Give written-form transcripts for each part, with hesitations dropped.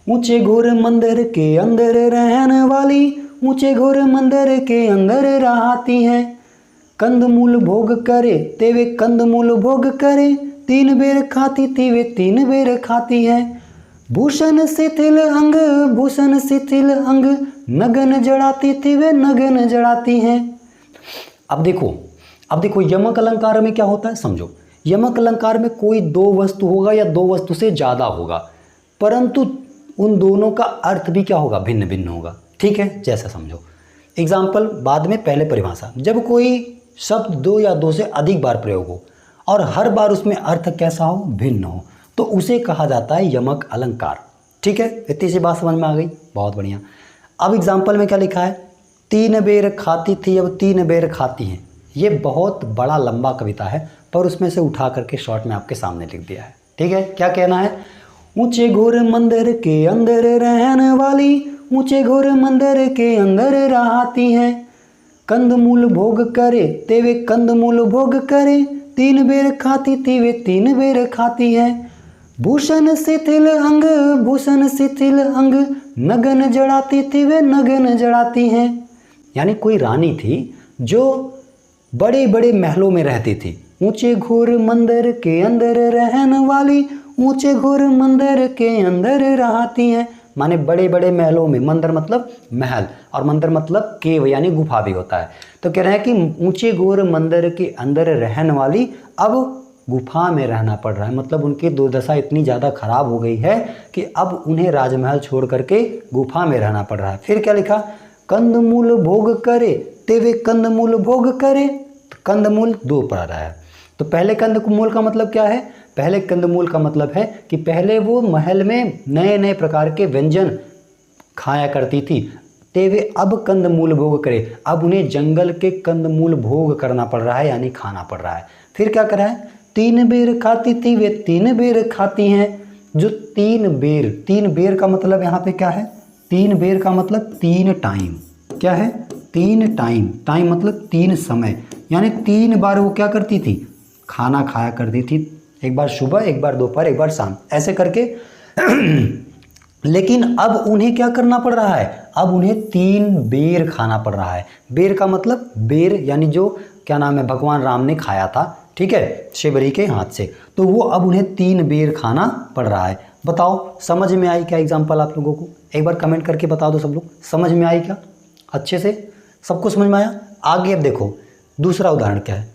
ऊंचे घोर मंदिर के अंदर रहने वाली, ऊंचे घोर मंदिर के अंदर रहती हैं। कंदमूल भोग करे तेवे कंदमूल भोग करे, 3 बेर खाती थी वे 3 बेर खाती हैं। भूषण शिथिल अंग, भूषण शिथिल अंग, नगन जड़ाती थी वे नगन जड़ाती हैं। अब देखो यमक अलंकार में क्या होता है समझो। यमक अलंकार में कोई 2 वस्तु होगा या 2 वस्तु से ज़्यादा होगा, परंतु उन दोनों का अर्थ भी क्या होगा, भिन्न भिन्न होगा। ठीक है, जैसा समझो। एग्जाम्पल बाद में, पहले परिभाषा। जब कोई शब्द 2 या 2 से अधिक बार प्रयोग हो और हर बार उसमें अर्थ कैसा हो, भिन्न हो, तो उसे कहा जाता है यमक अलंकार। ठीक है, इतनी सी बात समझ में आ गई, बहुत बढ़िया। अब एग्जाम्पल में क्या लिखा है, 3 बेर खाती थी अब 3 बेर खाती हैं। ये बहुत बड़ा लंबा कविता है, पर उसमें से उठा करके शॉर्ट में आपके सामने लिख दिया है। ठीक है, क्या कहना है, ऊंचे घोर मंदिर के अंदर रहने वाली, ऊंचे घोर मंदिर के अंदर रहती हैं। कंदमूल भोग करे तेवे कंदमूल भोग करे, 3 बेर खाती थी वे 3 बेर खाती हैं। भूषण शिथिल अंग, भूषण शिथिल अंग, नगन जड़ाती थी वे नगन जड़ाती हैं। यानी कोई रानी थी जो बड़े बड़े महलों में रहती थी। ऊंचे घोर मंदिर के अंदर रहने वाली, ऊंचे घोर मंदिर के अंदर रहती हैं। माने बड़े बड़े महलों में, मंदिर मतलब महल और मंदिर मतलब केव यानी गुफा भी होता है। तो कह रहे हैं कि ऊंचे घोर मंदिर के अंदर रहने वाली अब गुफा में रहना पड़ रहा है। मतलब उनकी दुर्दशा इतनी ज़्यादा खराब हो गई है कि अब उन्हें राजमहल छोड़ करके गुफा में रहना पड़ रहा है। फिर क्या लिखा, कंदमूल भोग करे तेवे कंदमूल भोग करे। कंदमूल 2 पढ़ रहा है, तो पहले कंदमूल का मतलब क्या है, पहले कंदमूल का मतलब है कि पहले वो महल में नए नए प्रकार के व्यंजन खाया करती थी। तेवे अब कंदमूल भोग करे, अब उन्हें जंगल के कंदमूल भोग करना पड़ रहा है, यानी खाना पड़ रहा है। फिर क्या करा है, 3 बेर खाती थी वे 3 बेर खाती हैं। जो 3 बेर का मतलब यहाँ पे क्या है, 3 बेर का मतलब 3 टाइम। क्या है, 3 टाइम। टाइम मतलब 3 समय, यानी 3 बार वो क्या करती थी, खाना खाया करती थी। एक बार सुबह, एक बार दोपहर, एक बार शाम, ऐसे करके। लेकिन अब उन्हें क्या करना पड़ रहा है, अब उन्हें 3 बेर खाना पड़ रहा है। बेर का मतलब बेर यानी जो क्या नाम है, भगवान राम ने खाया था, ठीक है, शिवरी के हाथ से। तो वो अब उन्हें 3 बेर खाना पड़ रहा है। बताओ समझ में आई क्या एग्जाम्पल आप लोगों को? एक बार कमेंट करके बता दो सब लोग, समझ में आई क्या? अच्छे से सबको समझ में आया? आगे अब देखो दूसरा उदाहरण क्या है,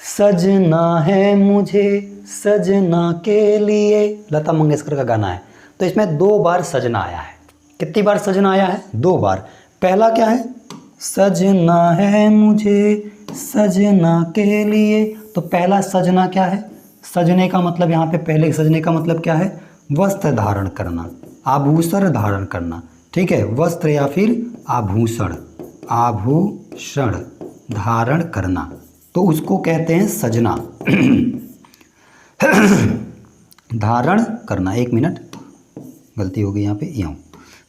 सजना है मुझे सजना के लिए, लता मंगेशकर का गाना है। तो इसमें 2 बार सजना आया है। कितनी बार सजना आया है? 2 बार। पहला क्या है, सजना है मुझे सजना के लिए। तो पहला सजना क्या है, सजने का मतलब यहाँ पे पहले सजने का मतलब क्या है, वस्त्र धारण करना, आभूषण धारण करना। ठीक है, वस्त्र या फिर आभूषण, आभूषण धारण करना, तो उसको कहते हैं सजना। धारण करना, 1 मिनट गलती हो गई यहाँ पे, यूँ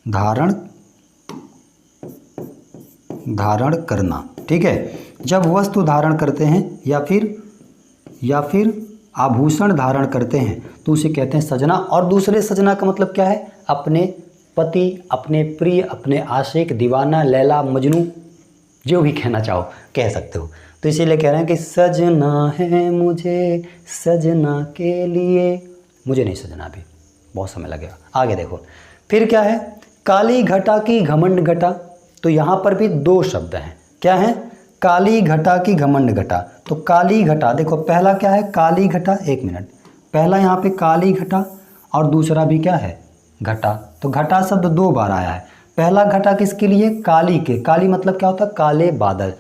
धारण करना। ठीक है, जब वस्तु धारण करते हैं या फिर आभूषण धारण करते हैं तो उसे कहते हैं सजना। और दूसरे सजना का मतलब क्या है, अपने पति, अपने प्रिय, अपने आशिक, दीवाना, लैला, मजनू, जो भी कहना चाहो कह सकते हो। तो इसीलिए कह रहे हैं कि सजना है मुझे सजना के लिए। मुझे नहीं सजना, अभी बहुत समय लगेगा। आगे देखो फिर क्या है, काली घटा की घमंड घटा। तो यहाँ पर भी 2 शब्द हैं। क्या है, काली घटा की घमंड घटा। तो काली घटा, देखो पहला क्या है, काली घटा, 1 मिनट, पहला यहाँ पे काली घटा और दूसरा भी क्या है, घटा। तो घटा शब्द 2 बार आया है। पहला घटा किसके लिए, काली के। काली मतलब क्या होता है, काले बादल।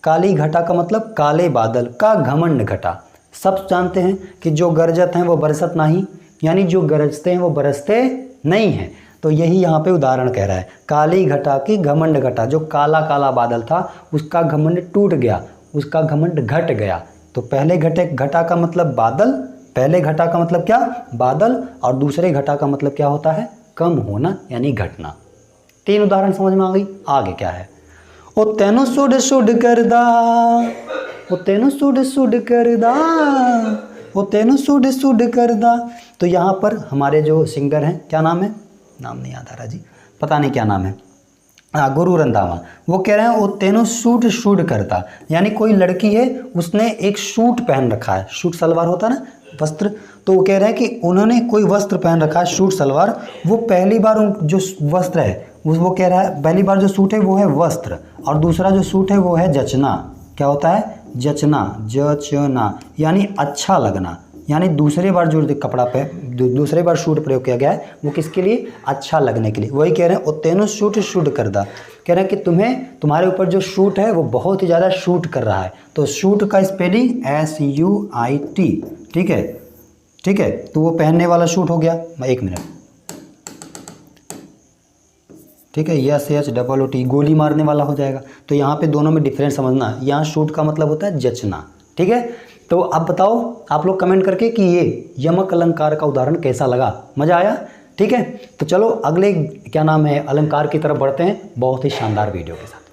काली घटा का मतलब काले बादल का घमंड घटा। सब जानते हैं कि जो गरजत हैं वो बरसत नहीं, यानी जो गरजते हैं वो बरसते नहीं हैं। तो यही यहाँ पे उदाहरण कह रहा है, काली घटा की घमंड घटा। जो काला काला बादल था उसका घमंड टूट गया, उसका घमंड घट गया। तो पहले घटा का मतलब बादल, पहले घटा का मतलब क्या, बादल, और दूसरे घटा का मतलब क्या होता है, कम होना यानी घटना। 3 उदाहरण समझ में आ गई। आगे क्या है, ओ तेनो सुड सुड करदा, ओ तेनो सुड सुड करदा, ओ तेनो सुड सुड करदा। तो यहाँ पर हमारे जो सिंगर हैं, क्या नाम है, नाम नहीं याद आ रहा जी, पता नहीं क्या नाम है, हाँ गुरु रंधावा। वो कह रहे हैं वो तेनों सूट शूट करता, यानी कोई लड़की है उसने एक सूट पहन रखा है, सूट सलवार होता ना वस्त्र, तो वो कह रहे हैं कि उन्होंने कोई वस्त्र पहन रखा है सूट सलवार, वो पहली बार जो वस्त्र है वो कह रहा है पहली बार जो सूट है वो है वस्त्र, और दूसरा जो सूट है वो है जचना। क्या होता है? जचना, जचना यानी अच्छा लगना, यानी दूसरी बार जो कपड़ा पे दूसरी बार सूट प्रयोग किया गया है वो किसके लिए? अच्छा लगने के लिए। वही कह रहे हैं तेनो सूट शूट करदा, कह रहे हैं कि तुम्हारे ऊपर जो शूट है वो बहुत ही ज़्यादा शूट कर रहा है। तो शूट का स्पेलिंग SUIT, ठीक है, ठीक है। तो वो पहनने वाला शूट हो गया, एक मिनट, ठीक है, SHOOT गोली मारने वाला हो जाएगा। तो यहाँ पे दोनों में डिफरेंस समझना, यहाँ शूट का मतलब होता है जचना, ठीक है। तो अब बताओ आप लोग कमेंट करके कि ये यमक अलंकार का उदाहरण कैसा लगा, मज़ा आया? ठीक है, तो चलो अगले क्या नाम है अलंकार की तरफ बढ़ते हैं बहुत ही शानदार वीडियो के साथ।